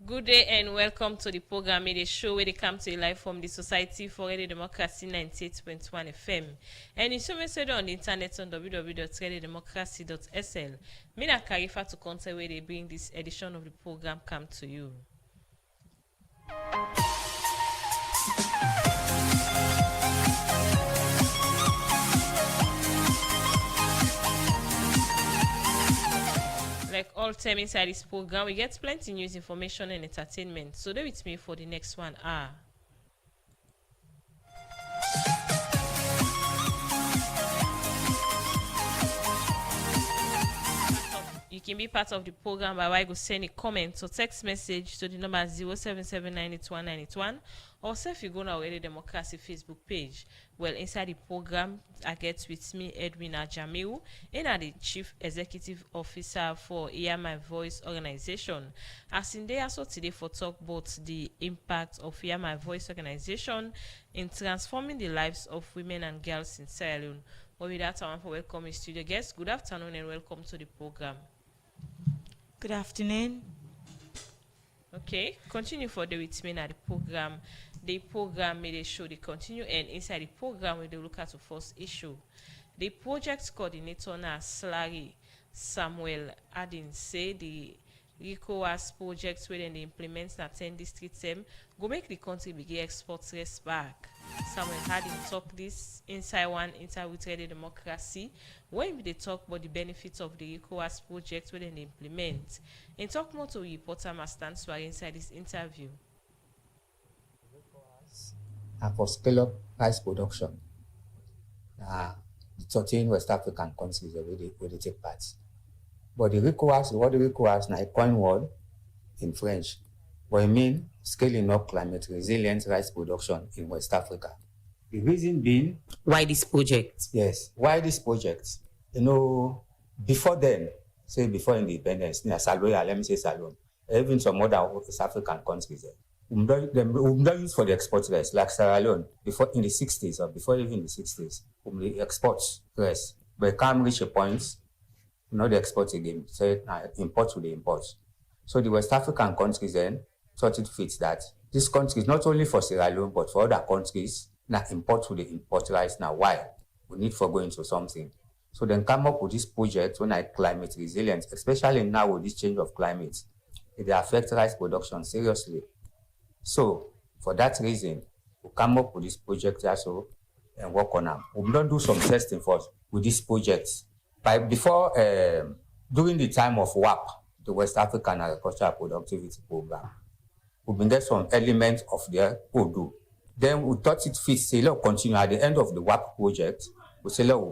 Good day and welcome to the program. It is show where they come to you live from the Society for Radio Democracy 98.1 FM. And it's always on the internet on www.radiodemocracy.sl. Mina Karifa to contact where they bring this edition of the program come to you. Like all time inside this program, we get plenty news, information, and entertainment. So stay with me for the next 1 hour. You can be part of the program by go send a comment or text message to the number 077981981, or say if you go on our Radio Democracy Facebook page. Well, inside the program, I get with me Edwin Ajamiu, and I'm the Chief Executive Officer for Hear My Voice organization. As in there, also today for talk about the impact of Hear My Voice organization in transforming the lives of women and girls in Sierra Leone. Well, with that, I want to welcome my studio guests. Good afternoon and welcome to the program. Good afternoon. Okay, continue for the with me at the program. The program made a show they continue, and inside the program we will look at the first issue. The project coordinator now Slary Samuel Adin say the RICOAS project where they implement na 10 districts go make the country begin export rest back. Samuel Adin talk this inside one interview with Radio Democracy when they talk about the benefits of the RICOAS project where they implement. And talk more to reporter Mastan Swari inside this interview. And for scale-up rice production, the 13 West African countries where they take part. But the RICOAS, what the RICOAS, now a coin word in French, but it means scaling up climate resilient rice production in West Africa. The reason being... Why this project? Yes, why this project? You know, before then, say before independence, let me say Salon, even some other West African countries, we don't use for the export rice, like Sierra Leone, before in the 60s or before even the 60s, we export rice, but it can't reach a point, not the export again, so import to the import. So the West African countries then thought it fits that this country is not only for Sierra Leone, but for other countries, now import to the import rice. Now why? We need for going to something. So then come up with this project when climate resilience, especially now with this change of climate, it affects rice production seriously. So for that reason, we come up with this project also and work on them. We don't do some testing first with this project. During the time of WAP, the West African Agricultural Productivity Program, we been get some elements of their Odu. Then we thought it fit, say, let's continue at the end of the WAP project. We say, let's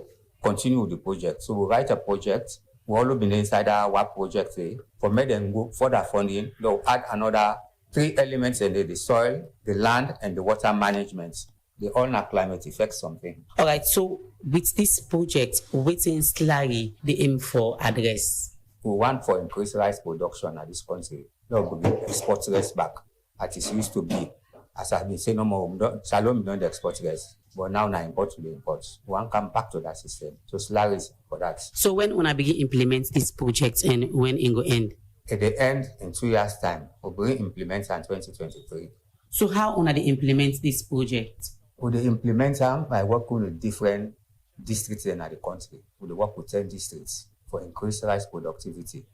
continue with the project. So we write a project. We all been inside our WAP project for me then go further funding. They'll add another 3 elements in the soil, the land, and the water management. They all have climate effect something. All right, so with this project, waiting Slary the aim for address? We want for increased rice production at this country. Now we will export rice back as it used to be. As I've been saying, no more, Salon don't export rice. But now import to the imports. We want to come back to that system. So Slary is for that. So when we begin implement this project and when it will end? At the end, in 2 years' time, we'll bring implement in 2023. So how will they implement this project? We'll implement them by working with different districts in the country. We'll work with 10 districts for increased rice productivity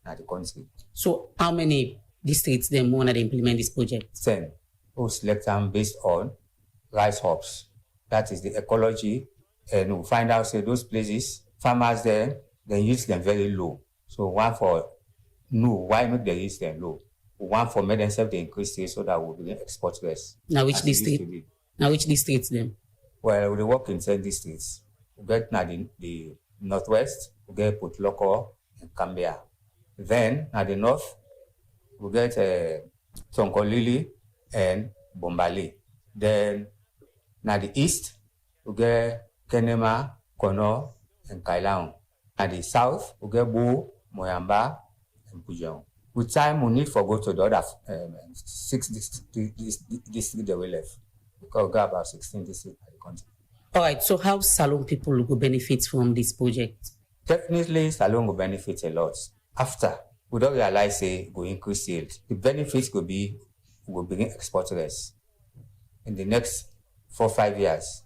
in the country. So how many districts then want to implement this project? 10. We'll select them based on rice hubs. That is the ecology. And we'll find out, say, those places, farmers there, they use them very low. So one for why make the use them low? One for make themselves the increase so that we'll be export rice. Now which district? Now which districts then? Well, we work in 10 districts. We get now the northwest, we get Port Loko and Cambia. Then now the north, we get Tonkolili and Bombali. Then now the east, we get Kenema, Kono, and Kailaon. Now the south, we get Bu, Moyamba, and Pujao. With time, we need for go to the other 6 districts that we left. Because we got about 16 districts in the country. All right, so how Salon people will benefit from this project? Definitely, Salon will benefit a lot. After we don't realize say go increase sales. The benefits could be will bring export rest in the next 4-5 years.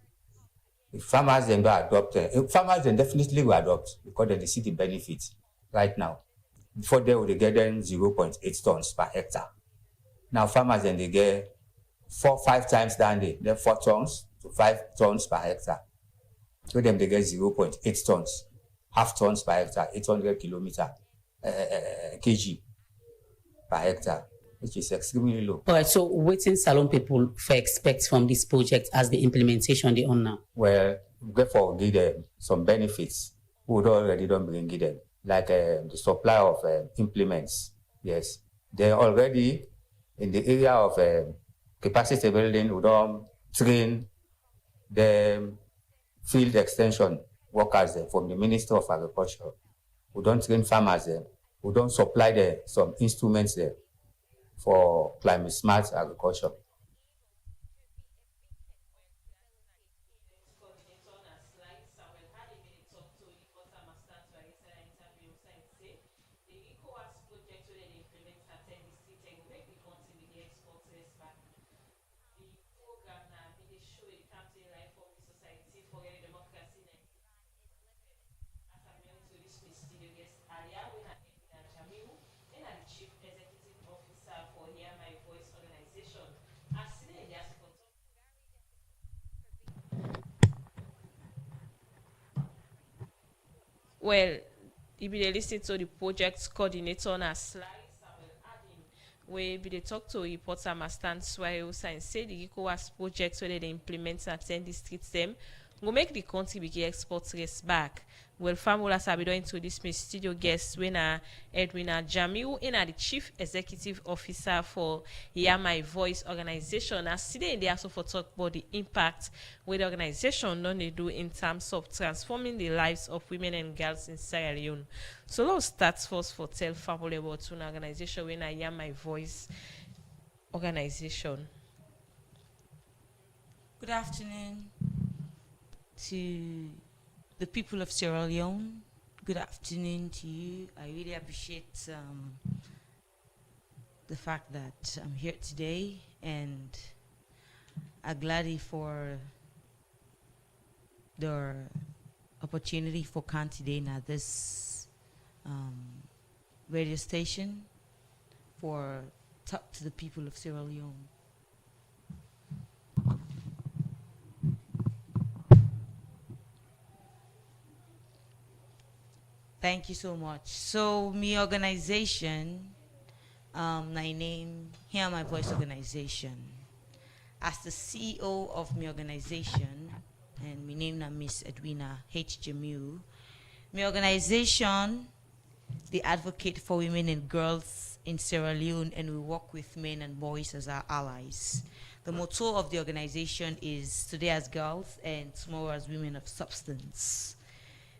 If farmers then go adopt, farmers then definitely will adopt because they see the benefits right now. Before they would get them 0.8 tons per hectare. Now farmers then they get 4-5 times down there, then 4 tons to 5 tons per hectare. So them they get 0.8 tons, half tons per hectare, 800 kg per hectare, which is extremely low. All right, so waiting salon people for expect from this project as the implementation they on now? Well, therefore give them some benefits we would already don't bring them, like the supply of implements. Yes, they're already in the area of capacity building. We don't train the field extension workers from the Ministry of Agriculture. We don't train farmers there. We don't supply some instruments there for climate smart agriculture. Well, if you listen to the project coordinator na Sly Samuel Adin, where they talk to reporter Mastan Swahili and say the ECOWAS projects where they implement and attend the street them will make the country begin export race back. Well, Famula Sabido introduced me studio guest when Edwina Jamiu and the Chief Executive Officer for Hear My Voice organization. As today they also for talk about the impact with the organization don't they do in terms of transforming the lives of women and girls in Sierra Leone. So let's start first for tell family about an organization when I Hear My Voice organization. Good afternoon to the people of Sierra Leone. Good afternoon to you. I really appreciate the fact that I'm here today, and I'm glad for the opportunity for today at this radio station for talk to the people of Sierra Leone. Thank you so much. So, my organization, my name, Hear My Voice organization. As the CEO of my organization, and my name is Miss Edwina H. Jamiu, my organization, they advocate for women and girls in Sierra Leone, and we work with men and boys as our allies. The motto of the organization is today as girls and tomorrow as women of substance.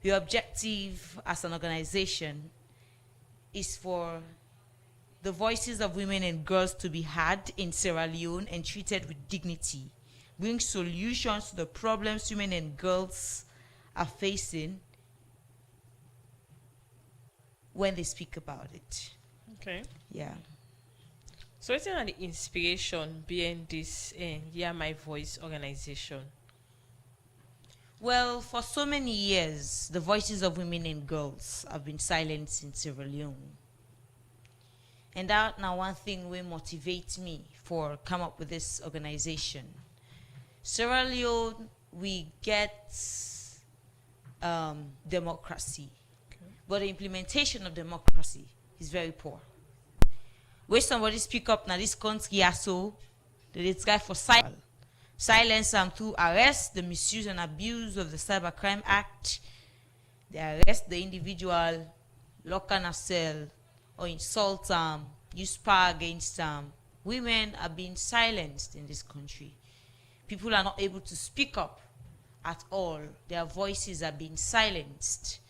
The objective as an organization is for the voices of women and girls to be heard in Sierra Leone and treated with dignity, bring solutions to the problems women and girls are facing when they speak about it. Okay. Yeah. So what's the inspiration behind this Hear My Voice organization? Well, for so many years, the voices of women and girls have been silenced in Sierra Leone. And that now one thing will motivate me for come up with this organization. Sierra Leone, we get democracy, but the implementation of democracy is very poor. Where somebody speak up now this country so that it's guy for silence them through arrest, the misuse and abuse of the Cybercrime Act. They arrest the individual, lock in a cell, or insult them, use power against them. Women are being silenced in this country. People are not able to speak up at all. Their voices are being silenced.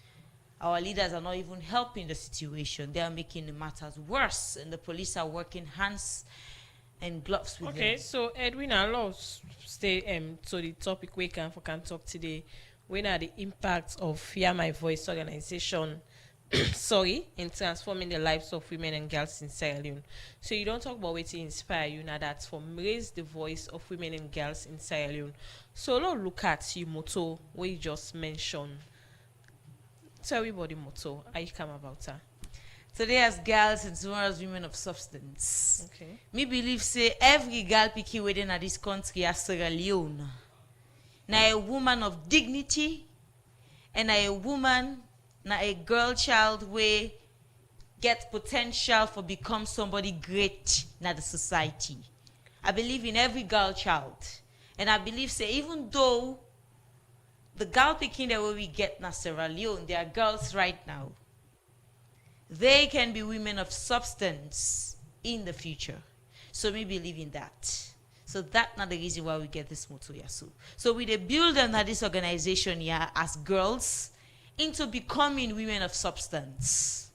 Our leaders are not even helping the situation. They are making the matters worse, and the police are working hands and gloves with them. Okay, so Edwin, I'll stay to the topic we can talk today. When are the impacts of Hear My Voice organization in transforming the lives of women and girls in Sierra Leone. So you don't talk about what to inspire you now that from raise the voice of women and girls in Sierra Leone. So let's look at your motto what you just mentioned. Tell everybody motto. How you come about that? Today as girls and tomorrow as women of substance. Okay. Me believe say every girl picking within this country as Sierra Leone. Now a woman of dignity and a woman, now a girl child way get potential for become somebody great in the society. I believe in every girl child. And I believe say even though the girl picking that way we get na Sierra Leone, they are girls right now. They can be women of substance in the future. So we believe in that. So that's not the reason why we get this motto here. So we dey build them at this organization here as girls into becoming women of substance.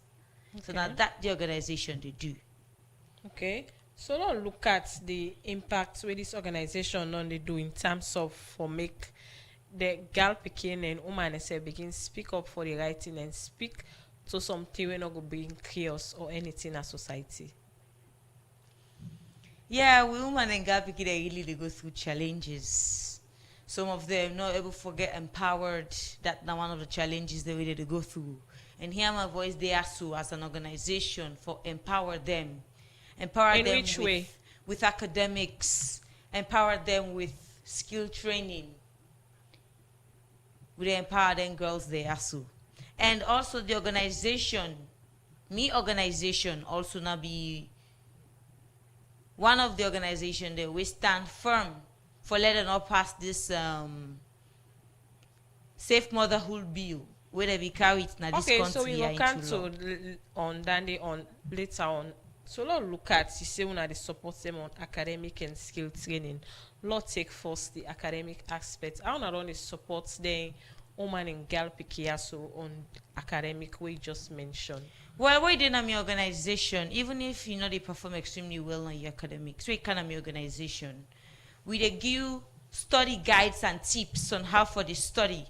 Okay. So now that the organization they do. Okay. So now look at the impact where this organization on they do in terms of for make the girl picking and woman say begin speak up for the right thing and speak to something we not go bring chaos or anything in society. Yeah, we women and girl picking they really they go through challenges. Some of them not able to get empowered. That's one of the challenges they really they go through. And here my voice they are so as an organization for empower them. Empower In them which with, way? with academics, empower them with skill training. We empower them girls they are so. And also the organization, me organization also now be one of the organization that we stand firm for letting us pass this safe motherhood bill where they be carried now this Okay, country so we here will come into to law. on Dandy on later on. So let's look at you say when they support them on academic and skill training. Let's take first the academic aspect. I want to only support the woman and girl so on academic we just mentioned. Well, we did my organization, even if you know they perform extremely well on your academics, we kind of my organization. We dey give study guides and tips on how for the study.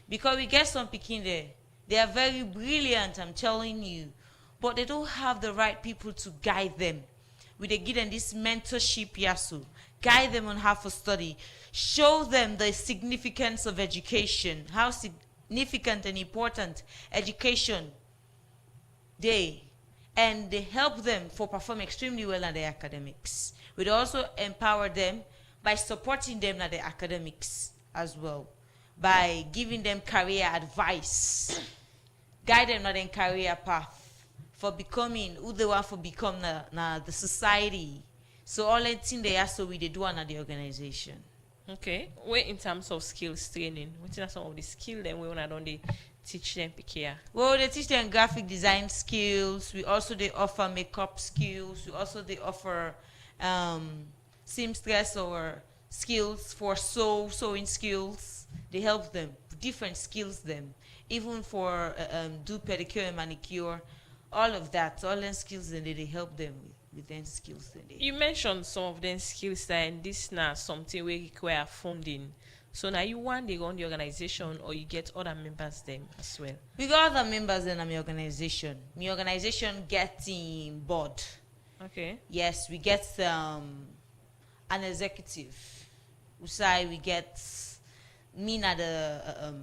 Because we get some picking there. They are very brilliant, I'm telling you. But they don't have the right people to guide them. We dey give them this mentorship yasu. Guide them on how to study. Show them the significance of education. How significant and important education they and they help them for perform extremely well in their academics. We also empower them by supporting them in their academics as well, by giving them career advice, guide them on their career path for becoming who they want to become na the society. So all the things they also we they do under the organization. Okay. Where in terms of skills training, what are some of the skill then we wanna don't they teach them here? Well, they teach them graphic design skills. We also they offer makeup skills. We also they offer seamstress or skills for sewing skills. They help them different skills them even for do pedicure and manicure, all of that, all them skills and they help them with them skills. You mentioned some of them skills that and this now something we require funding. So now you want they run the organization or you get other members them as well. We got other members in my organization. My organization gets in board. Okay. Yes, we get an executive. Usai, we get me na the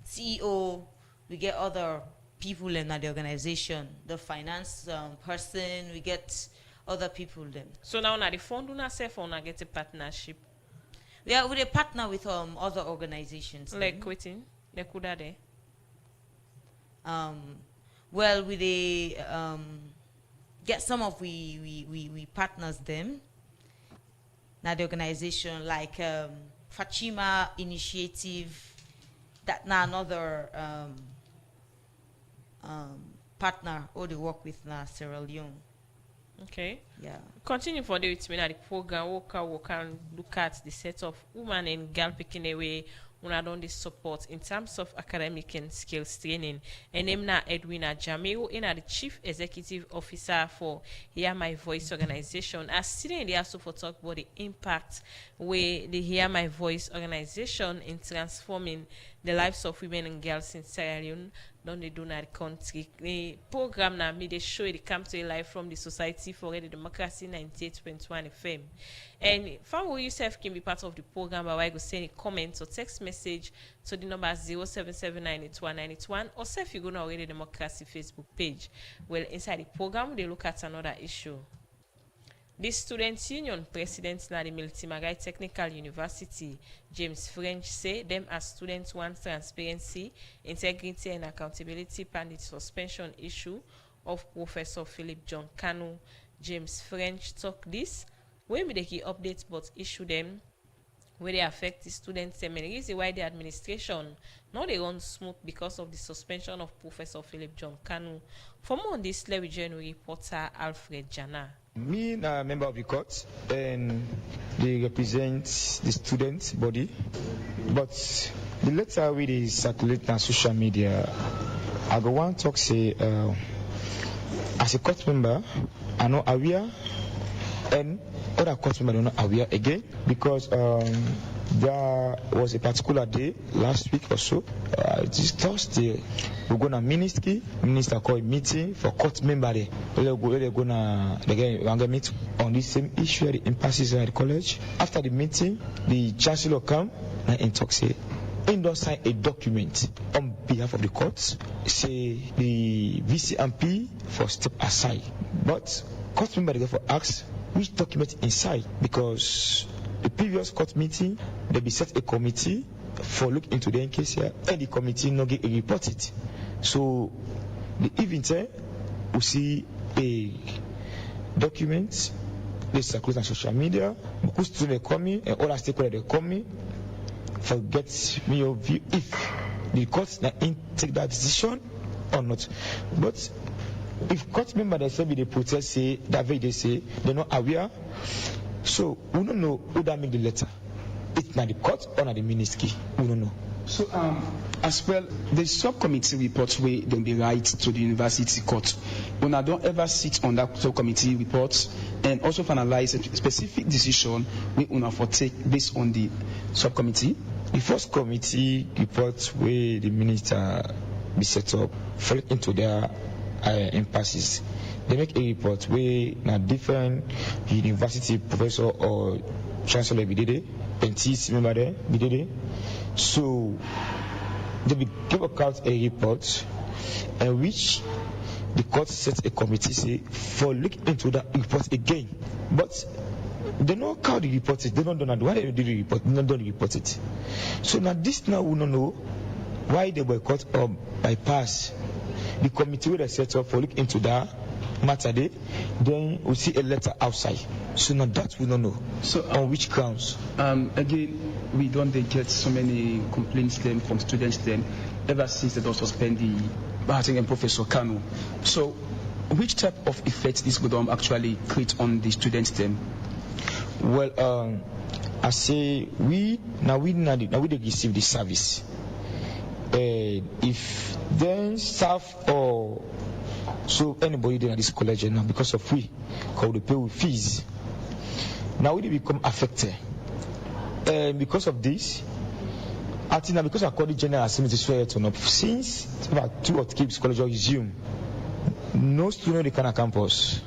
CEO. We get other people in the organization. The finance person. We get other people then. So now the fund do not self or get a partnership. We a partner with other organizations. Like quitting. They could have there. Well, we get some of we partners them. Now the organization like Fatima Initiative, that now another partner who they work with now Sierra Leone. Okay. Yeah. Continue for the with me at the program. Work and look at the set of woman and girl picking away when I don't this support in terms of academic and skills training. And I'm now Edwina Jameo, in the Chief Executive Officer for Hear My Voice organization. As sitting there also for talk about the impact where the Hear My Voice organization in transforming the lives of women and girls in Sierra Leone. don dey do na the country. The program na me dey show it come to you live from the Society for the Democracy 98.1 FM. And for you yourself can be part of the program by go send a comment or text message to the number 077981981 or self you go to already Democracy Facebook page. Well, inside the program they look at another issue. The Students' Union President na the Milton Magai Technical University, James French, say them as students want transparency, integrity and accountability pan the suspension issue of Professor Philip John Kanu. James French talk this when we dey updates but issue them where they affect the students and reason why the administration not they run smooth because of the suspension of Professor Philip John Kanu. For more on this, let me join reporter Alfred Jana. Me, a member of the court, and they represent the student body. But the letter we dey circulate on social media, I go one talk say, as a court member, I know aware, and other court members are not aware again because there was a particular day last week or so. This Thursday, we're gonna minister call a meeting for court member there. They're gonna meet on this same issue at the impasses at the college. After the meeting, the chancellor come and talk say, don't sign a document on behalf of the courts, say the VCMP for step aside. But court member therefore ask which document inside, because the previous court meeting they be set a committee for look into the case here, and the committee not get a report it. So the event we see a document they circulate on social media, because students coming and other stakeholders they coming for get me your view if the courts take that decision or not. But if court member they say they protest say that way they say they're not aware, so we don't know who that make the letter. It's not the court or not the ministry. We don't know. So as well, the subcommittee report where they be right to the university court. When I don't ever sit on that subcommittee report and also finalize a specific decision we una for take based on the subcommittee. The first committee report where the minister be set up fall into their impasses. They make a report where na different university professor or chancellor be there, NTC member there be there. So they be give out a report in which the court set a committee say for look into that report again. But they know how they report it. They don't know why they do the report. They don't report it. So now this now we don't know why they boycott or bypass the committee where they set up for look into that matter day. Then we see a letter outside. So now that we don't know. So on which grounds? Again, we don't get so many complaints then from students then ever since they don't suspend the Bahating and Professor Kanu. So which type of effect this would actually create on the students then? Well, I say we they receive the service. If then staff or so anybody there at this college now because of we call the pay with fees. Now we become affected. Because of this, I think that because according to General Assembly swear to up since about 2 or 3 weeks college resume, no student they can at campus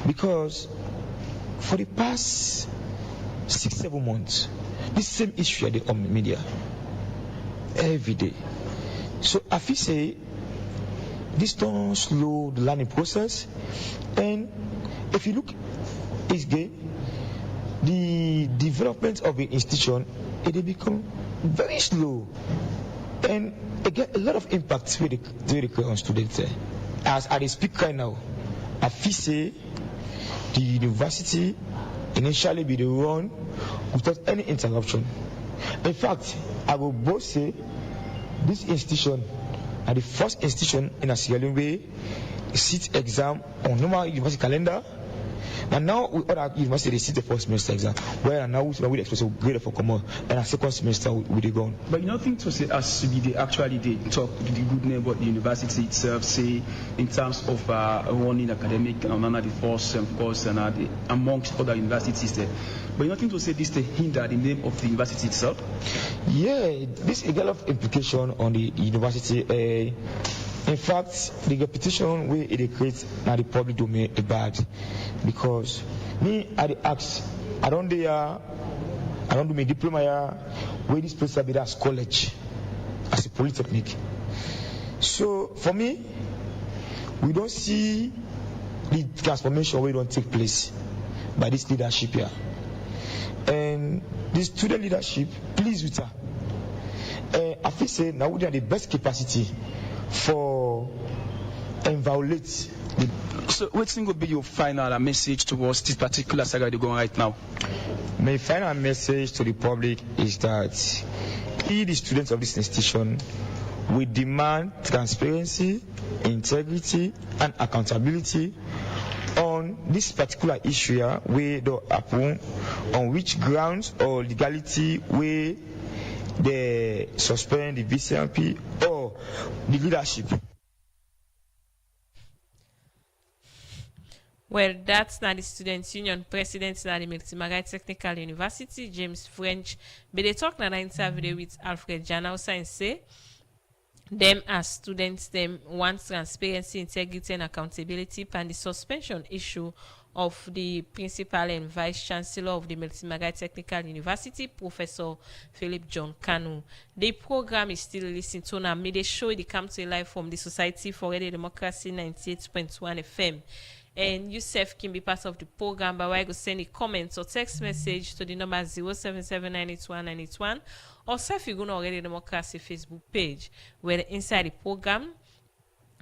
because for the past 6-7 months, this same issue at the media every day. So I feel say this don't slow the learning process, and if you look, it's good. The development of the institution it become very slow, and it get a lot of impact with the on students. As I speak right now, I feel say the university initially be the run without any interruption. In fact, I will both say this institution are the first institution in a Sierra Leone way sit exam on normal university calendar. And now with other university they sit the first semester exam. Where now we expect a grade for common and a second semester we they go. But you nothing to say as they actually they talk to the good name about the university itself, say in terms of running academic and the first course and amongst other universities there. But you nothing to say this to hinder the name of the university itself? Yeah, this is a lot of implication on the university. In fact, the repetition way it creates now the public domain is bad, because me I dey ask, I don't do my diploma here, where this place be as college, as a polytechnic. So for me, we don't see the transformation where it don't take place by this leadership here. And the student leadership, please with her. I feel say now we are the best capacity for violate the. So what will be your final message towards this particular saga they're going right now? My final message to the public is that we, the students of this institution, we demand transparency, integrity, and accountability on this particular issue here, where the happen, on which grounds or legality where they suspend the VCMP or the leadership. Well, that's not the Students' Union President na the Miltimagay Technical University, James French. But they talk na interview with Alfred Janausa and say, them as students, them want transparency, integrity, and accountability and the suspension issue of the principal and vice chancellor of the Miltimagay Technical University, Professor Philip John Kanu. The program is still listening to now. May they show the come to life from the Society for Radio Democracy 98.1 FM. And you self can be part of the program by way of send a comment or text message to the number 077981981, or self you go to Already Democracy Facebook page, where inside the program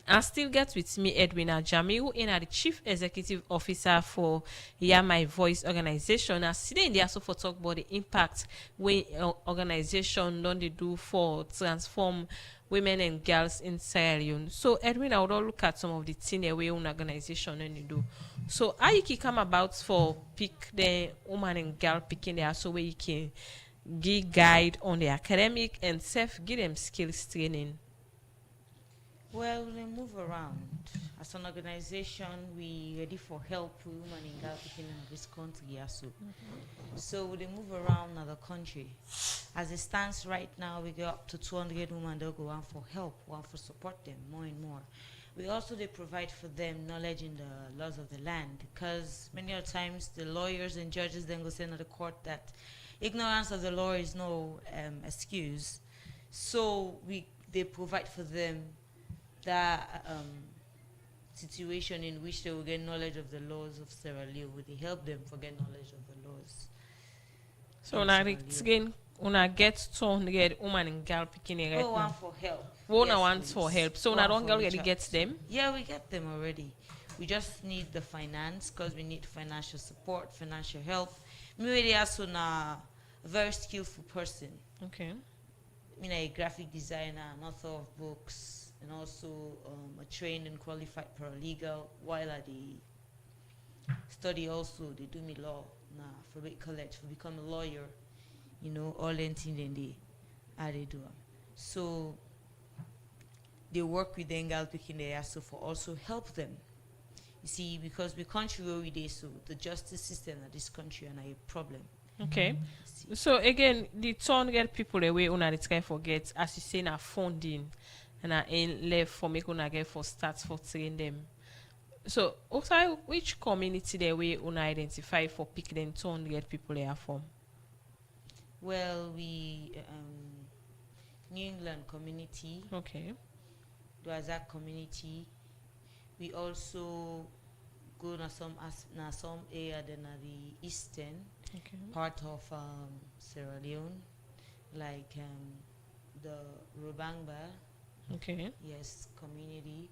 I still get with me Edwin Ajamiru, and the Chief Executive Officer for Hear My Voice organization. As today they also for talk about the impact we organization don't they do for transform women and girls in Sierra Leone. So Edwin, I would all look at some of the things we own organization and you do. So how you can come about for pick the woman and girl picking there, so where you can give guide on the academic and self give them skills training. Well, we move around. As an organization, we ready for help with women in girl picking in this country also. So they move around the country. As it stands right now, we get up to 200 women that go out for help, want for support them more and more. We also they provide for them knowledge in the laws of the land, because many of times the lawyers and judges then go say to the court that ignorance of the law is no excuse. So they provide for them that situation in which they will get knowledge of the laws of Sierra Leone. Would they help them for get knowledge of the laws? So now again, una get 200 woman and girl picking right now. Want for help. One wants for help. So now don't already get them. Yeah, we get them already. We just need the finance, because we need financial support, financial help. Me really also a very skillful person. Okay. Me a graphic designer, an author of books, and also a trained and qualified paralegal. While I study also, they do me law now for big college, for become a lawyer, you know, all anything then they do. So they work with the Engal picking there so for also help them. You see, because we country where we do, so the justice system of this country and a problem. Okay. So again, the 200 people away una the try forget, as you say, na funding and I ain't left for make una get for start for train them. So also which community they way una identify for pick them 200 people they are from? Well, we New England community. Okay. Dwazak community. We also go na some area then the eastern part of Sierra Leone, like the Rubangba. Okay. Yes, community.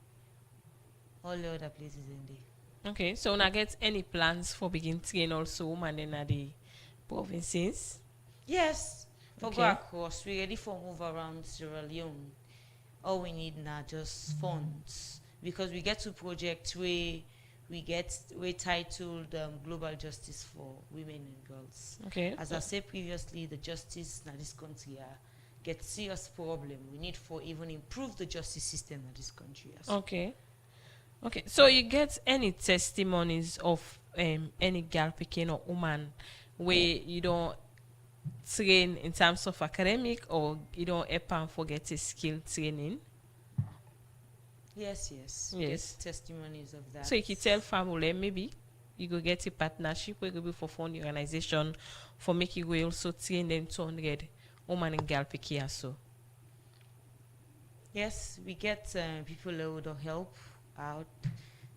All the other places in there. Okay, so now get any plans for begin train also women in the provinces? Yes. For Okay. go across, we ready for move around Sierra Leone. All we need now just funds, because we get to project where we titled Global Justice for Women and Girls. Okay. As I said previously, the justice in this country get serious problem. We need for even improve the justice system in this country. Okay. Okay. So you get any testimonies of any girl picking or woman where you don't train in terms of academic, or you don't help and forget a skill training? Yes, yes. Yes. Get testimonies of that. So you can tell family maybe you go get a partnership where you go be for fund organization for make you go also train them 200 woman and girl picky also. Yes, we get people who would help out.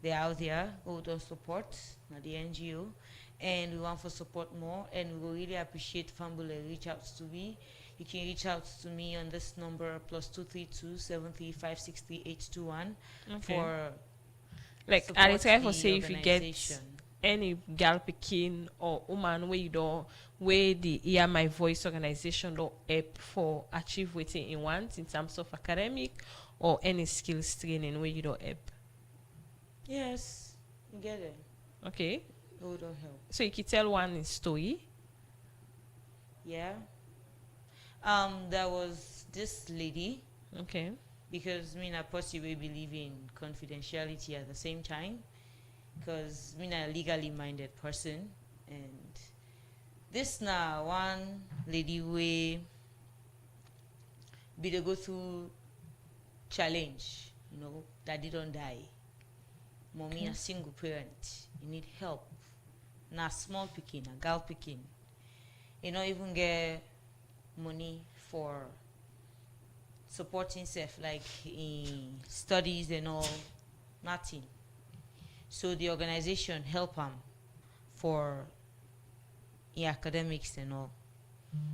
They're out there who would support the NGO, and we want for support more. And we will really appreciate family reach out to me. You can reach out to me on this number +232 735 63821 Okay. for Like I support try for the say if you get organization. any girl picking or woman where you don't where the Hear My Voice organization don't help for achieve what in want in terms of academic or any skills training where you don't help. Yes, you get it. Okay. Who would help? So you can tell one story. Yeah. There was this lady, Okay. because me and Apostle we believe in confidentiality at the same time, because me a legally minded person, and this now one lady we be to go through challenge, daddy don't die, mommy a single parent, you need help, na small picking, a girl picking, even get money for supporting self like in studies and all, nothing. So the organization help him for in academics and all.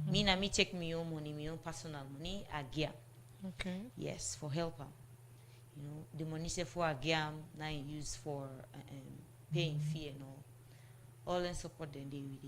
Me take me own money, my own personal money, I give. Okay. Yes, for help him. The money say for a gam now use for paying fee and all. All in support then they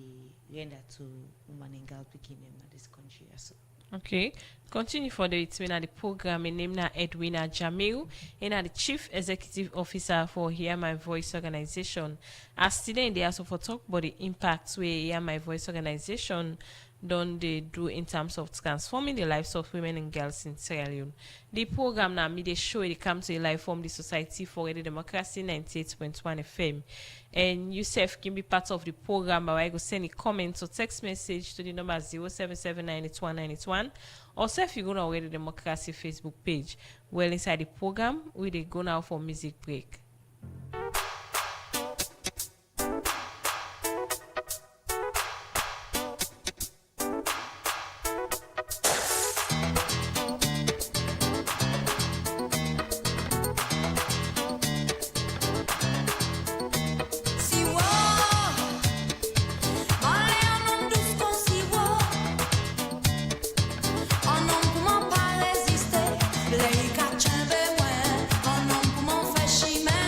render to women and girl picking them in this country also. Okay. Continue for the the program in name na Edwina Jamiu and the Chief Executive Officer for Hear My Voice organization. As today they also for talk about the impacts where Hear My Voice organization done they do in terms of transforming the lives of women and girls in Sierra Leone. The program now media show it comes to life from the Society for the Democracy 98.1 FM. And you self can be part of the program by go send a comment or text message to the number 077981981 or self you go now the Democracy Facebook page. Well inside the program we they go now for music break. Cheve, ouais, un homme pour m'en faire chimer.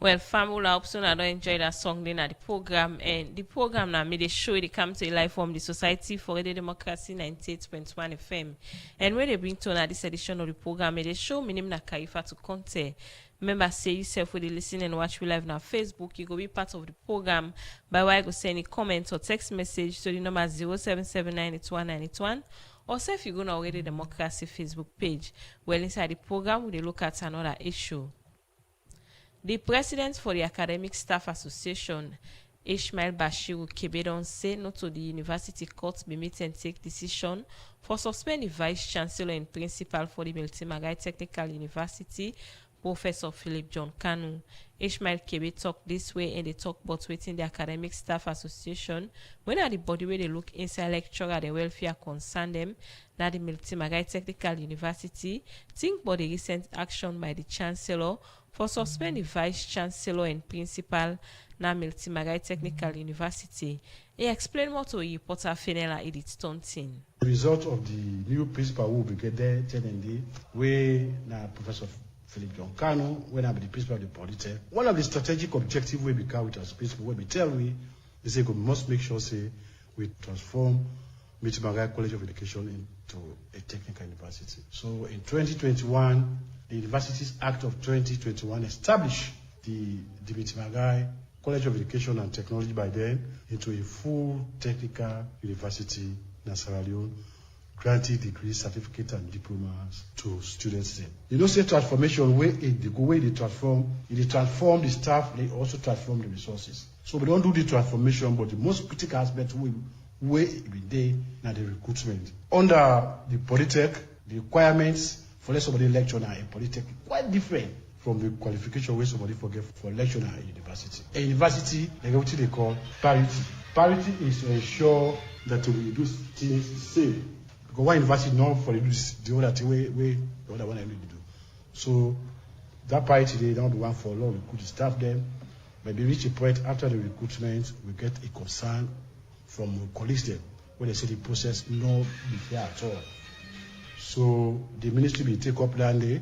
Well, family, I hope so I don't enjoy that song then at the program. And the program now made a show they come to life from the Society for Radio Democracy 98.1 FM. And when they bring to on this edition of the program, they show me name na Kaifa to Conte. Remember, say yourself with the listen and watch me live on Facebook. You go be part of the program by way I go send a comment or text message to the number 0779819181. Or say if you go to already Democracy Facebook page. Well, inside the program, we look at another issue. The president for the Academic Staff Association, Ishmael Bashiru Kebedon, say no to the university court be meet and take decision for suspend the vice chancellor and principal for the Miltimagai Technical University, Professor Philip John Kanu. Ishmael Kebe talk this way and they talk about within the Academic Staff Association. When are the body where they look inside lecturer the welfare concern them, now the Miltimagai Technical University, think about the recent action by the chancellor for suspend the vice chancellor and principal na Miltimagai Technical University. He explained more to reporter Fenela Edith Stontin. The result of the new principal who will be get there, TND, where na Professor Philip John Kanu, when I be the principal of the Polytech. One of the strategic objectives we become with as principal, where we tell we, they say we must make sure say we transform Miltimagai College of Education into a technical university. So in 2021, the Universities Act of 2021 established the Miltimagai College of Education and Technology by then into a full technical university in Sierra Leone, granting degrees, certificates, and diplomas to students there. You know, say transformation, the way they transform the staff, they also transform the resources. So we don't do the transformation, but the most critical aspect where every day now the recruitment. Under the Polytech, the requirements for somebody lecturer in Polytech quite different from the qualification where somebody forget for lecturer at university. A university, like what they call parity. Parity is to ensure that we do things the same. Because one university known for the other thing way the other one I need to do. So that parity they don't want for a lot of recruit staff them. But we reach a point after the recruitment, we get a concern from colleagues them where they say the process not be fair at all. So the ministry will take up land a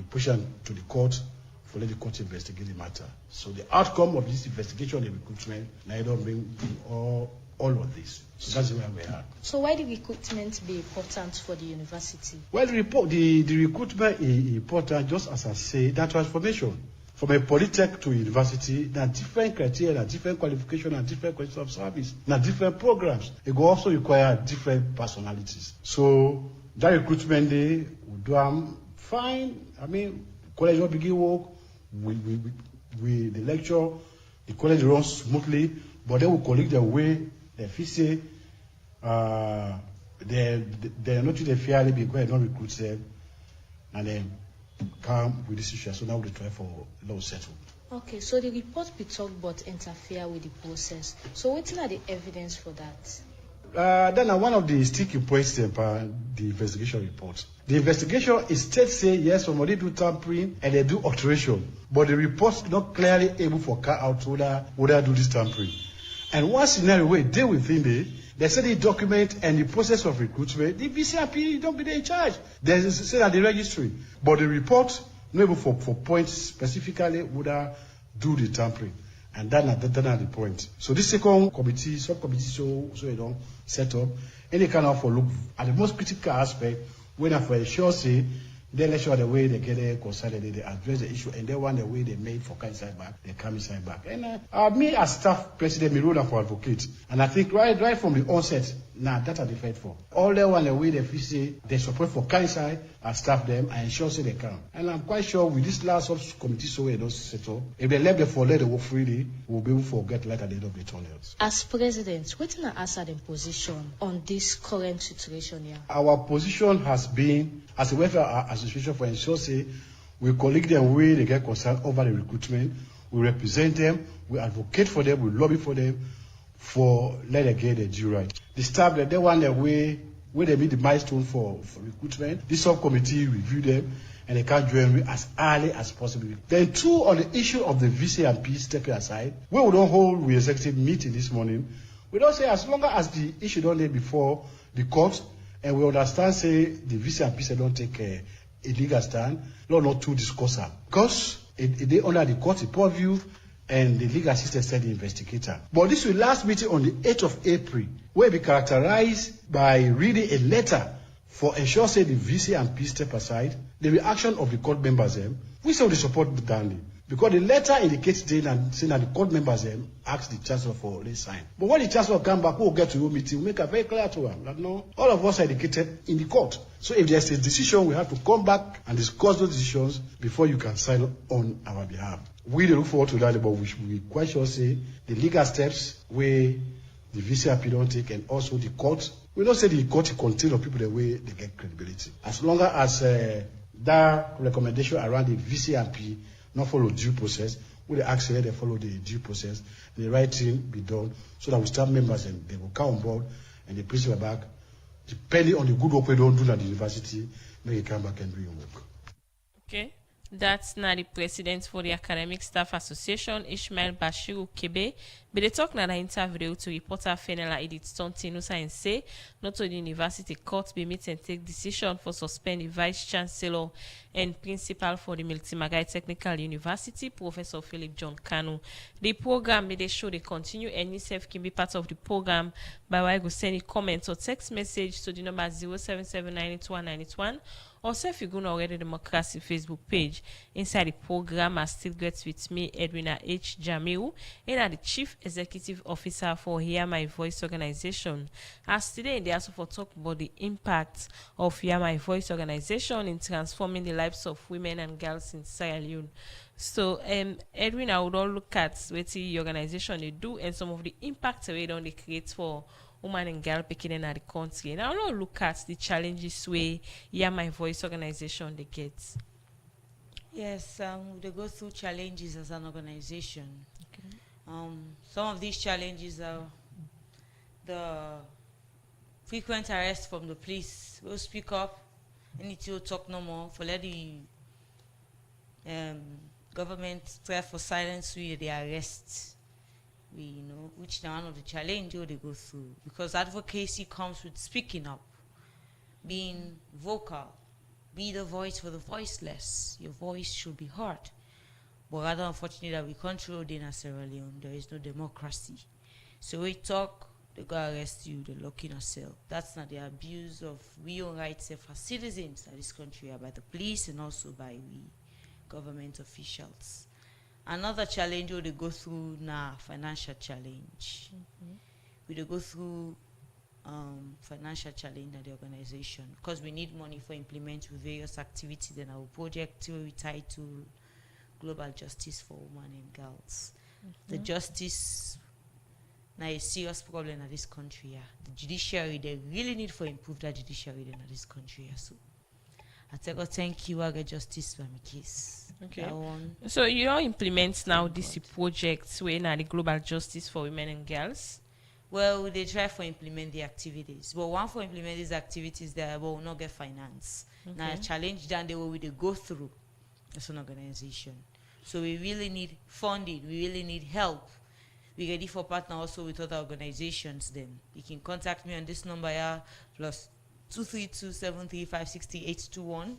push to the court for let the court investigate the matter. So the outcome of this investigation and recruitment now don't bring all of this. So that's where we are. So why the recruitment be important for the university? Well, the recruitment is important, just as I say, that transformation from a Polytech to a university, there are different criteria, there are different qualifications, and different questions of service, there are different programs. It will also require different personalities. So that recruitment day, we do fine. I mean, college will begin work. We the lecture, the college runs smoothly, but then we collect the way they say they're not too fairly because they don't recruit them, and then come with this issue. So now we try for law settle. Okay, so the report we talk about interfere with the process. So what are the evidence for that? Then one of the sticky points about the investigation report. The investigation is state say yes, somebody do tampering and they do alteration, but the report not clearly able to carry out whether do this tampering. And one scenario where they within they say the document and the process of recruitment, the VCRP don't be there in charge. They say that the registry, but the report not able for points specifically would do the tampering. And that's the point. So this second committee, subcommittee, so you don't set up any kind of look at the most critical aspect when I for sure say they let show the way they get there, consolidate, they address the issue, and they want the way they made for come inside back, they come inside back. And me as staff president, me role for advocate, and I think right from the onset, that's what they fight for. All they want the way they feel say they support for come inside, I staff them, and ensure say they can. And I'm quite sure with this last subcommittee, so we don't set up. If they let the work freely, we'll be able to get light at the end of the tunnel. As president, what is answer the position on this current situation here? Our position has been as a welfare association for ensure say we collect them where they get concerned over the recruitment, we represent them, we advocate for them, we lobby for them for let them get the due right. The staff that they want their way where they meet the milestone for recruitment, this subcommittee review them and they can join as early as possible. Then two, on the issue of the VC and P stepping aside, we will don't hold the executive meeting this morning. We don't say as long as the issue don't lay before the court, and we understand say the VC and P don't take a legal stand, not to discuss them. Because They under the court purview, and the legal assistant said the investigator. But this will last meeting on the 8th of April, will be characterized by reading a letter for ensure say the VC and P step aside the reaction of the court members. We say we support Danley. Because the letter indicates saying that the court members asked the chancellor for a sign. But when the chancellor come back, we'll get to your meeting, we'll make it very clear to him that no, all of us are indicated in the court. So if there's a decision, we have to come back and discuss those decisions before you can sign on our behalf. We look forward to that, but we quite sure say the legal steps where the VCRP don't take, and also the court. We don't say the court contains of people the way they get credibility. As long as that recommendation around the VCRP not follow due process, we ask they follow the due process, the right thing be done, so that we start members and they will come on board and the principal back, depending on the good work we don't do at the university, make it come back and do your work. Okay. That's now the president for the Academic Staff Association, Ishmael Bashiru Kebe. But they talk na interview to reporter Fenela Edith Tontinusa and say, not to the university court be meet and take decision for suspend the vice chancellor and principal for the Miltimagai Technical University, Professor Philip John Kanu. The program, they show they continue, and yourself can be part of the program by way of sending comments or text message to the number 077981981. Also, if you go already the Democracy Facebook page, inside the program, I still get with me, Edwina H. Jamiu, and I'm the Chief Executive Officer for Hear My Voice organization. As today, they also for talk about the impact of Hear My Voice organization in transforming the lives of women and girls in Sierra Leone. So, Edwin, I would all look at what the organization they do and some of the impact they don't create for woman and girl picking in the country. And I will look at the challenges way Hear My Voice organization they get. Yes, they go through challenges as an organization. Okay. Some of these challenges are the frequent arrest from the police. We'll speak up, and to talk no more for let the government try for silence with the arrest. We know which is one of the challenges they go through, because advocacy comes with speaking up, being vocal, be the voice for the voiceless. Your voice should be heard. But rather unfortunately that we control in Sierra Leone, there is no democracy. So we talk, they go arrest you, they lock in a cell. That's not the abuse of we own rights as citizens in this country by the police and also by we government officials. Another challenge they go through now, financial challenge. We go through financial challenge at the organization because we need money for implement with various activities in our project we tie to global justice for women and girls. The justice now a serious problem in this country. The judiciary, they really need to improve that judiciary in this country. So I tell God, thank you, I get justice for my case. Okay. So you don't implement now this project where now the global justice for women and girls? Well, they try to implement the activities. But one for implement these activities, they will not get finance. Okay. Now, a challenge that they will go through as an organization. So we really need funding. We really need help. We're ready for partner also with other organizations then. You can contact me on this number here, plus 232-735-6821.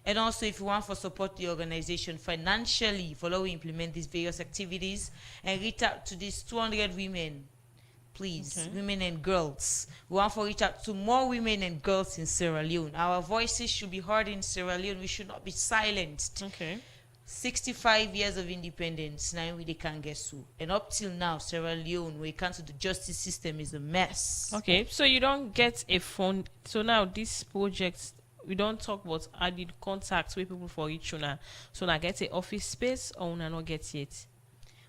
And also, if you want to support the organization financially, follow we implement these various activities and reach out to these 200 women. Please, women and girls. We want to reach out to more women and girls in Sierra Leone. Our voices should be heard in Sierra Leone. We should not be silenced. Okay. 65 years of independence, now we can't get so. And up till now, Sierra Leone, when it comes to the justice system, is a mess. Okay, so you don't get a fund. So now this project, we don't talk about added contacts with people for each other. So now get an office space or we not get yet?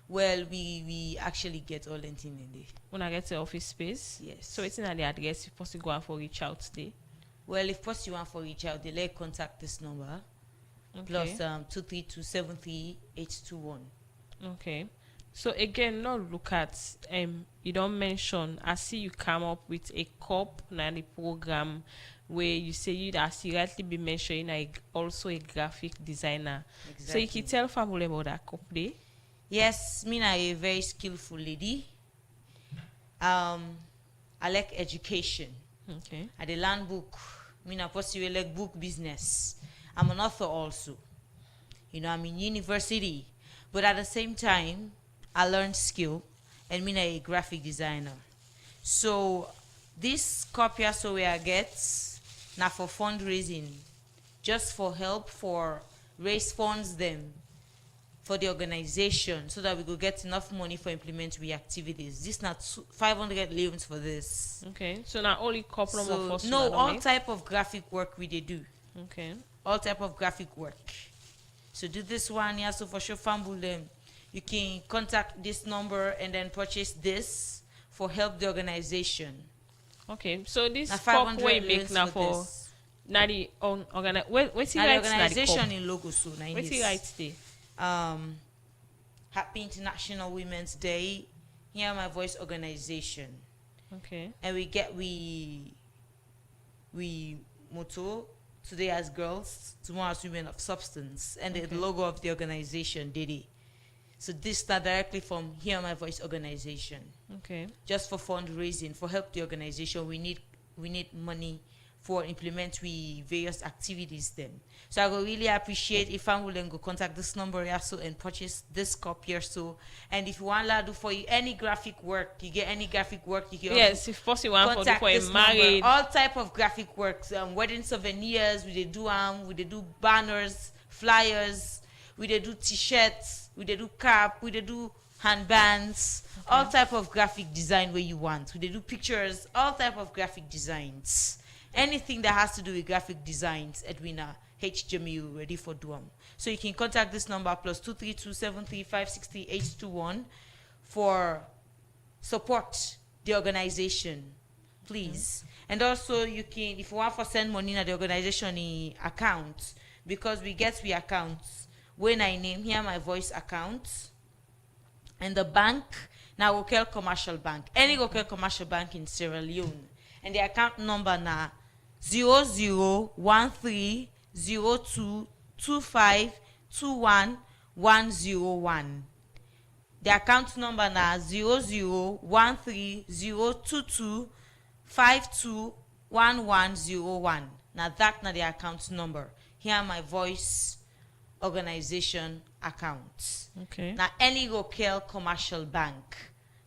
Well, we actually get all in there. When I get an office space? Yes. So it's in the address if possible go out for reach out today? Well, if possible you want for reach out, they let contact this number. Okay. Plus 232-73821. Okay. So again, now look at you don't mention. I see you come up with a COP na the program where you say you as you rightly be mentioning also a graphic designer. Exactly. So you can tell family about that COP day. Yes, me na a very skillful lady. I like education. Okay. I dey learn book. Me na possibly like book business. I'm an author also. I'm in university, but at the same time, I learned skill, and me a graphic designer. So this copy so we I get now for fundraising, just for help for raise funds them for the organization so that we could get enough money for implement we activities. This not 500 leaves for this. Okay. So now only couple of us. No, all type of graphic work we they do. Okay. All type of graphic work. So do this one, yeah. So for sure, fumble them. You can contact this number and then purchase this for help the organization. Okay. So this Now cup 500 we make leaves now for for this. now the what's he Now the writes now the organization cup? in logo so now What's he yes. writes there? Happy International Women's Day. Hear My Voice organization. Okay. And we motto today as girls, tomorrow as women of substance, and the logo of the organization did it. So this start directly from Hear My Voice organization. Okay. Just for fundraising, for help the organization, we need money for implement we various activities then. So I will really appreciate if I will then go contact this number also and purchase this copy or so. And if you want to do for you any graphic work, you get any graphic work, you can Yes, if possible, one for contact a this married. number. All type of graphic works, wedding souvenirs, we they do banners, flyers, we they do t-shirts, we they do cap, we they do handbands, all type of graphic design where you want. We they do pictures, all type of graphic designs. Anything that has to do with graphic designs, Edwina H. Jamiu ready for Duam. So you can contact this number +23273563821 for support the organization, please. And also you can, if you want to send money in the organization account, because we get we accounts when I name here my voice account and the bank now Gokel Commercial Bank, any Gokel Commercial Bank in Sierra Leone, and the account number now 001302252101. The account number now 001302252101. Now that na the account number. Here my voice organization account. Okay. Now any local commercial bank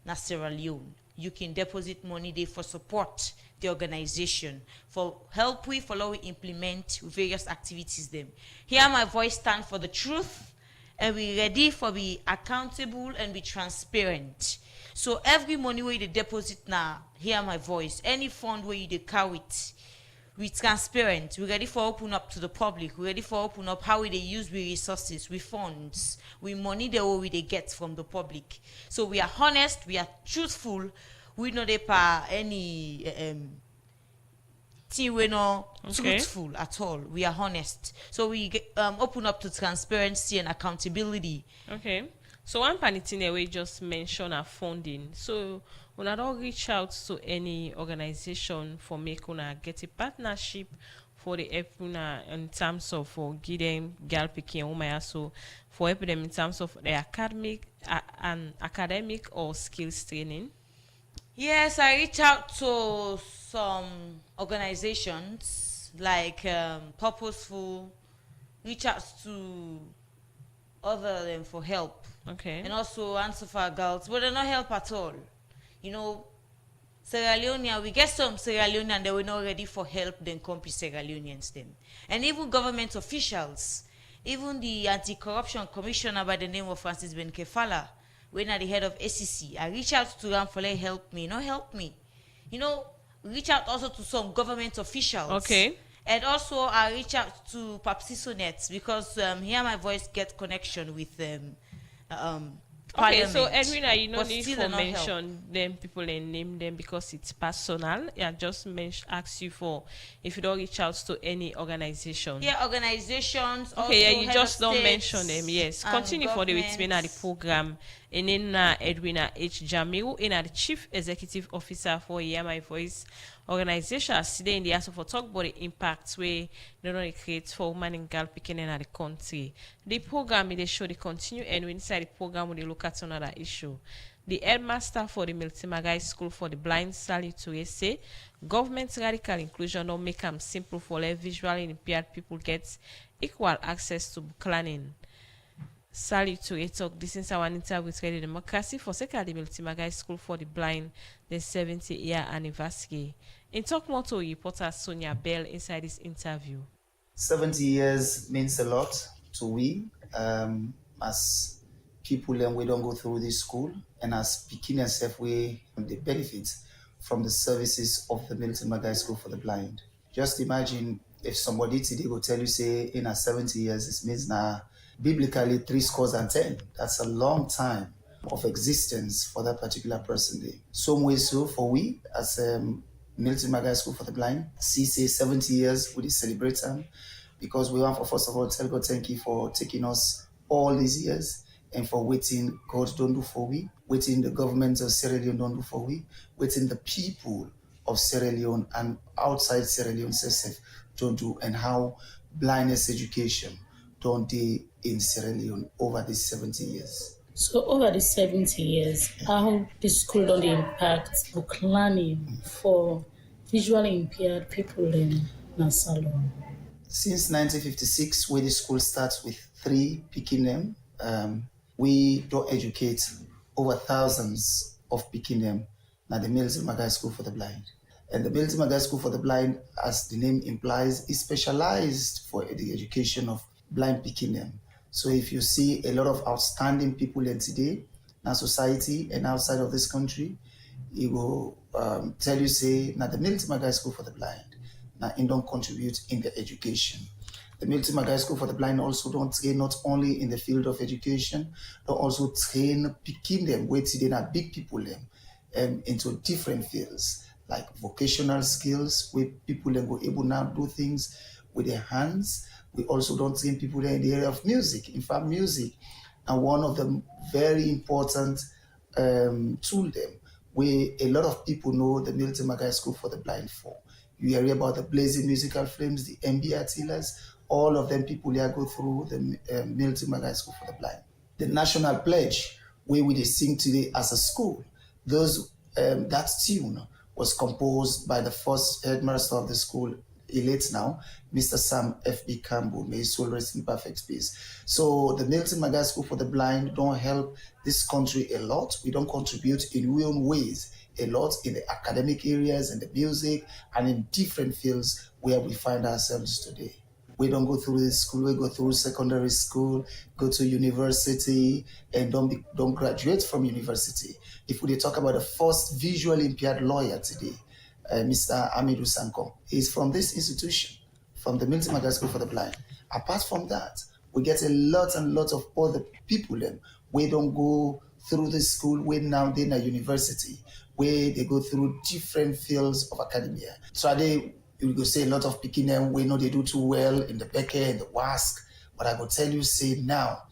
na Sierra Leone, you can deposit money there for support the organization, for help we follow we implement various activities them. Here my voice stand for the truth, and we ready for be accountable and be transparent. So every money where you deposit now, hear my voice, any fund where you carry it, we transparent. We ready for open up to the public. We ready for open up how we they use we resources, we funds, we money the way we they get from the public. So we are honest, we are truthful. We know they pa any thing we not truthful at all. We are honest. So we open up to transparency and accountability. Okay. So one panitine we just mentioned our funding. So when I don't reach out to any organization for make una get a partnership for the help una in terms of for give them girl picking woman so for help them in terms of the academic or skills training. Yes, I reach out to some organizations like Purposeful, reach out to other them for help. Okay. And also Answer for Girls, but they're not help at all. Sierra Leone, we get some Sierra Leone and they were not ready for help, then come to Sierra Leoneans then. And even government officials, even the Anti-Corruption Commissioner by the name of Francis Ben Kefala, when at the head of ACC, I reach out to them for like help me, not help me. Reach out also to some government officials. Okay. And also I reach out to Papsisonet because here my voice get connection with Okay, so Parliament. Edwina, you no But need still for they not help. mention them people and name them because it's personal. Yeah, just ask you for if you don't reach out to any organization. Yeah, organizations. Okay, yeah, also you head just of don't states mention them. Yes, and continue for the governments. Witmina the program. And then Edwina H. Jamiu, the Chief Executive Officer for Hear My Voice organization, as today in the answer for talk about the impacts we not only create for women and girl picking in the country. The program they show they continue, and we inside the program we look at another issue. The headmaster for the Miltimagai School for the Blind, Sally Toure, say government radical inclusion don't make them simple for let visually impaired people get equal access to book learning. Salute to a talk. This is our interview with Radio Democracy for Second Milton Magai School for the Blind, the 70th-year anniversary. In talk more to reporter Sonia Bell inside this interview. 70 years means a lot to we as people, and we don't go through this school, and as Pekin and Self, we the benefits from the services of the Milton Magai School for the Blind. Just imagine if somebody today will tell you, say, in a 70 years, it means now biblically 10. That's a long time of existence for that particular person there. Some way so for we as Milton Magai School for the Blind, see say 70 years we celebrate them, because we want for first of all tell God thank you for taking us all these years, and for waiting God don't do for we, waiting the government of Sierra Leone don't do for we, waiting the people of Sierra Leone and outside Sierra Leone don't do, and how blindness education don't do in Sierra Leone over these 70 years. So over the 70 years, how the school don't impact book learning for visually impaired people in Nassau? Since 1956, where the school starts with 3 Pekin, we don't educate over thousands of Pekin at the Milton Magai School for the Blind. And the Milton Magai School for the Blind, as the name implies, is specialized for the education of blind Pekin. So if you see a lot of outstanding people in today, in our society and outside of this country, it will tell you, say, now the Milton Magai School for the Blind, now it don't contribute in the education. The Milton Magai School for the Blind also don't train not only in the field of education, they also train Pekin them, where today are big people into different fields, like vocational skills, where people then go able now do things with their hands. We also don't train people in the area of music. In fact, music are one of the very important tool them, where a lot of people know the Milton Magai School for the Blind for. You hear about the Blazing Musical Flames, the MB Attilas, all of them people here go through the Milton Magai School for the Blind. The National Pledge, where we sing today as a school, that tune was composed by the first headmaster of the school, elate now, Mr. Sam F.B. Campbell. May his soul rest in perfect peace. So the Milton Magai School for the Blind don't help this country a lot. We don't contribute in our own ways a lot in the academic areas and the music and in different fields where we find ourselves today. We don't go through the school, we go through secondary school, go to university, and don't graduate from university. If we talk about the first visually impaired lawyer today, Mr. Amidou Sanko, is from this institution, from the Milton Magai School for the Blind. Apart from that, we get a lot and lot of other people we don't go through the school, where now they're in a university, where they go through different fields of academia. So you go say a lot of Pekin, we know they do too well in the Beke and the WASC, but I go tell you, say now,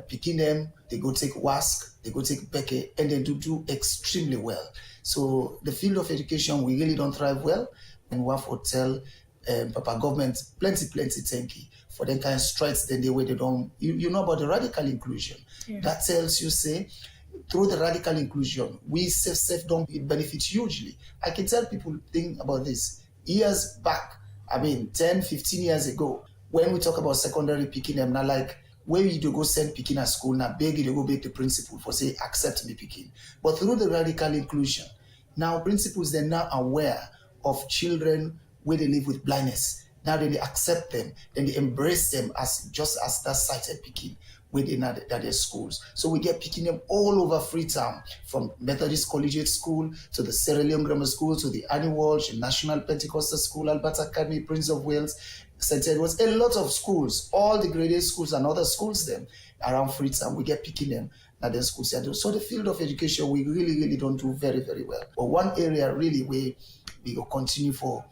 Pekin, they go take WASC, they go take Beke, and they do extremely well. So the field of education, we really don't thrive well, and we have to tell Papa government plenty thank you for them kind of strides then the way they don't, you know about the radical inclusion. Yeah. That tells you, say, through the radical inclusion, we self don't benefit hugely. I can tell people think about this. Years back, 10, 15 years ago, when we talk about secondary Pekin, not like where you do go send Pekin at school, now beg you to go beg the principal for say, accept me Pekin. But through the radical inclusion, now principals, they're now aware of children where they live with blindness. Now they accept them, then they embrace them as just as that sighted Pekin within their schools. So we get picking them all over Freetown, from Methodist Collegiate School to the Sierra Leone Grammar School to the Annie Walsh, National Pentecostal School, Albert Academy, Prince of Wales, St. Edwards, a lot of schools, all the graded schools and other schools them around Freetown. We get picking them at the schools. So the field of education, we really don't do very, very well. But one area really where we will continue for,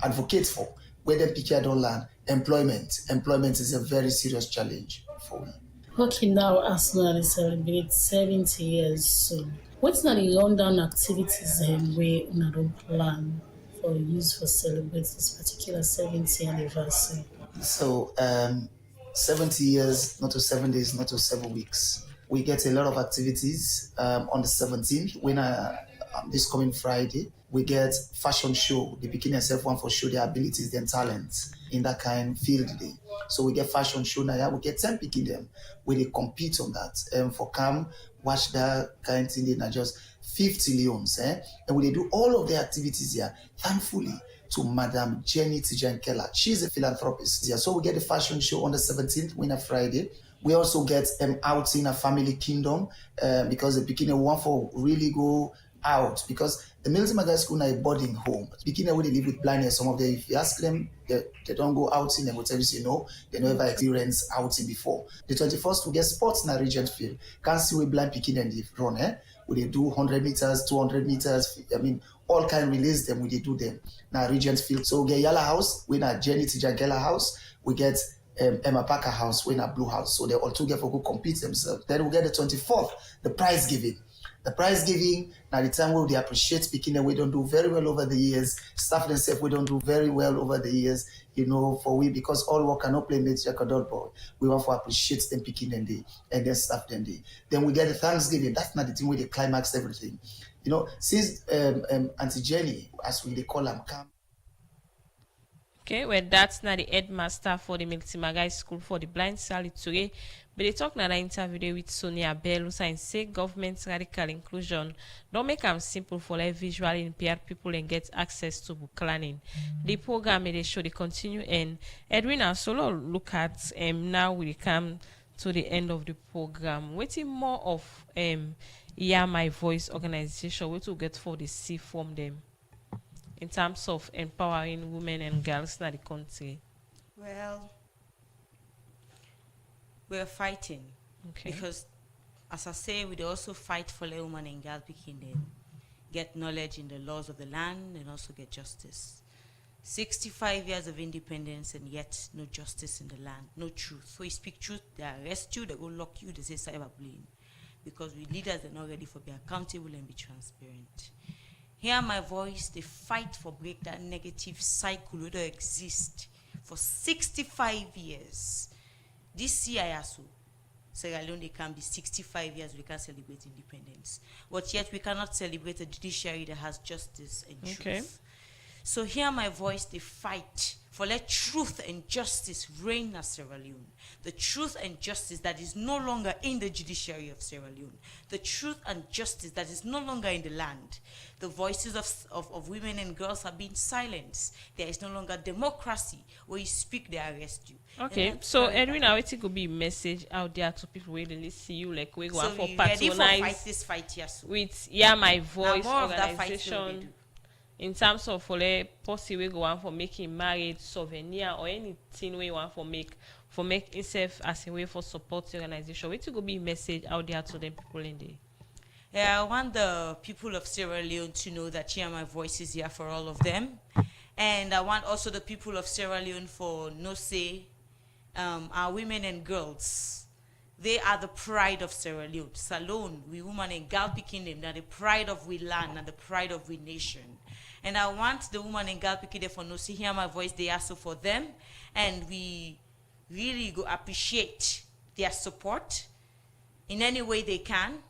advocate for, where the PK don't learn, employment. Employment is a very serious challenge for me. Okay, now Arsenal celebrates 70 years soon. What's the London activities we don't plan for use for celebrate this particular 70th anniversary? So 70 years, not to 7 days, not to 7 weeks. We get a lot of activities on the 17th when this coming Friday. We get fashion show. The beginning itself want for show their abilities, their talents in that kind field day. So we get fashion show now. Yeah, we get 10 picking them. We they compete on that. For come watch that kind of thing. They not just 50 leons. And we they do all of the activities here. Thankfully to Madam Jenny Tijan Keller. She's a philanthropist. Yeah, so we get the fashion show on the 17th, Winter Friday. We also get outing a family kingdom because the beginning want for really go out because the Milton Magai School is a boarding home. Beginning where they live with blindness, some of them, if you ask them, they don't go outing, they will tell you, no, they never experienced outing before. The 21st, we get sports in a Regent Field. Can't see we blind picking and they run, we they do 100 meters, 200 meters, I mean, all kind of release them, we they do them. Now Regent Field. So we get Yala House, we na Jenny Tijagela House, we get Emma Parker House, we na Blue House. So they all together for go compete themselves. Then we get the 24th, the prize giving. The prize giving, now the time where they appreciate speaking and we don't do very well over the years. Staff themselves, we don't do very well over the years, for we, because all work cannot play mates like a dog boy. We want to appreciate them picking and then staff them day. Then we get the Thanksgiving. That's not the thing where they climax everything. Since Auntie Jenny, as we they call them, come. Okay, well, that's not the headmaster for the Milton Magai School for the Blind, Sally Toure. But they talk in an interview with Sonia Bell, who say government radical inclusion don't make them simple for like visually impaired people and get access to book learning. The program they show they continue, and Edwin and Solo look at now we come to the end of the program. Waiting more of Hear My Voice organization, what to get for the C from them in terms of empowering women and girls in the country. Well, we're fighting because, as I say, we also fight for the woman and girl picking them, get knowledge in the laws of the land and also get justice. 65 years of independence and yet no justice in the land, no truth. So you speak truth, they arrest you, they go lock you, they say cyberbullying. Because we leaders are not ready for be accountable and be transparent. Hear My Voice, they fight for break that negative cycle that exists for 65 years. This year, also, Sierra Leone, they can be 65 years, we can celebrate independence. But yet we cannot celebrate a judiciary that has justice and truth. So Hear My Voice, they fight for let truth and justice reign in Sierra Leone. The truth and justice that is no longer in the judiciary of Sierra Leone. The truth and justice that is no longer in the land. The voices of women and girls are being silenced. There is no longer democracy. Where you speak, they arrest you. Okay, so Edwin, I think it could be a message out there to people who really see you, like we go so for patronize this fight here with Hear My Voice organization. In terms of for the policy we go on for making marriage, souvenir, or anything we want for make itself as a way for support the organization. What could be a message out there to the people in there? Yeah, I want the people of Sierra Leone to know that Hear My Voice is here for all of them. And I want also the people of Sierra Leone for no say, our women and girls. They are the pride of Sierra Leone. Salone, we women and girl picking them, they're the pride of we land and the pride of we nation. And I want the woman and girl picking them for no say, Hear My Voice, they are so for them. And we really go appreciate their support in any way they can,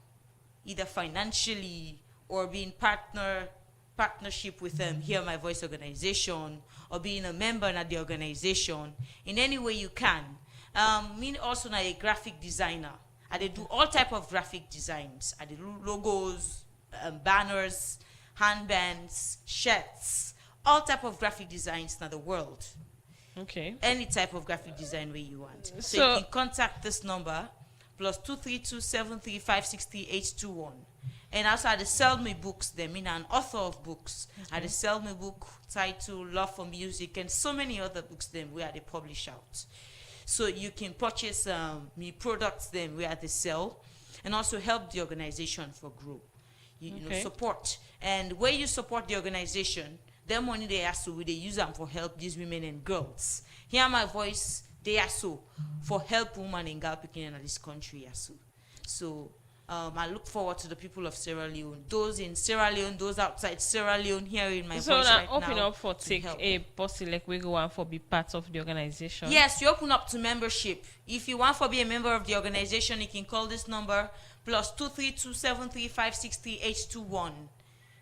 either financially or being partnership with them, Hear My Voice organization, or being a member of the organization, in any way you can. Me also a graphic designer. I do all type of graphic designs. I do logos, banners, handbands, shirts, all type of graphic designs in the world. Okay. Any type of graphic design way you want. So you can contact this number, +23273563821. And also I sell me books, they mean an author of books. I sell me book titled Love for Music and so many other books them where they publish out. So you can purchase me products them where they sell and also help the organization for grow. You know, support. And where you support the organization, their money they ask so they use them for help these women and girls. Hear My Voice, they are so for help women and girl picking in this country also. So I look forward to the people of Sierra Leone, those in Sierra Leone, those outside Sierra Leone, hearing my voice right now. So open up for take a posse like we go on for be part of the organization. Yes, you open up to membership. If you want to be a member of the organization, you can call this number +23273563821.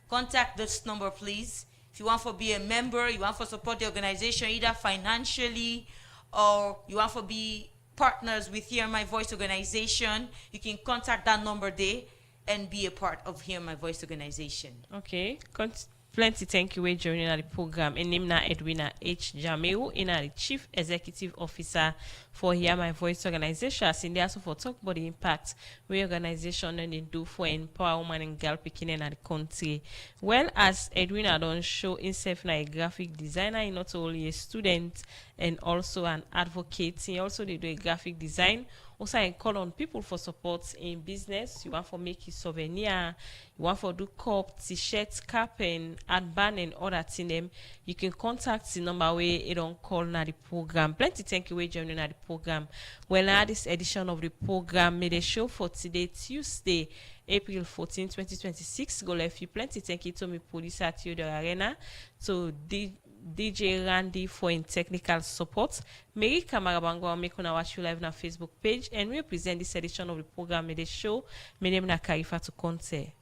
Contact this number, please. If you want to be a member, you want to support the organization either financially or you want to be partners with Hear My Voice organization, you can contact that number there and be a part of Hear My Voice organization. Okay. Plenty thank you for joining the program. And name na Edwina H. Jameu, the Chief Executive Officer for Hear My Voice organization. As in there also for talk about the impact we organization and they do for empower women and girl picking in the country. Well, as Edwina don't show himself na a graphic designer, he not only a student and also an advocate. He also they do a graphic design. Also, I call on people for support in business. You want to make a souvenir, you want to do cup, t-shirts, cap, and adband and other thing them. You can contact the number where you don't call na the program. Plenty thank you for joining na the program. Well, now this edition of the program made a show for today, Tuesday, April 14, 2026. Go left you plenty thank you to me producer Theodore Arena, to DJ Randy for in technical support. Mary Kamarabango make on watch you live on our Facebook page, and we present this edition of the program made a show. My name is Karifa to Conte.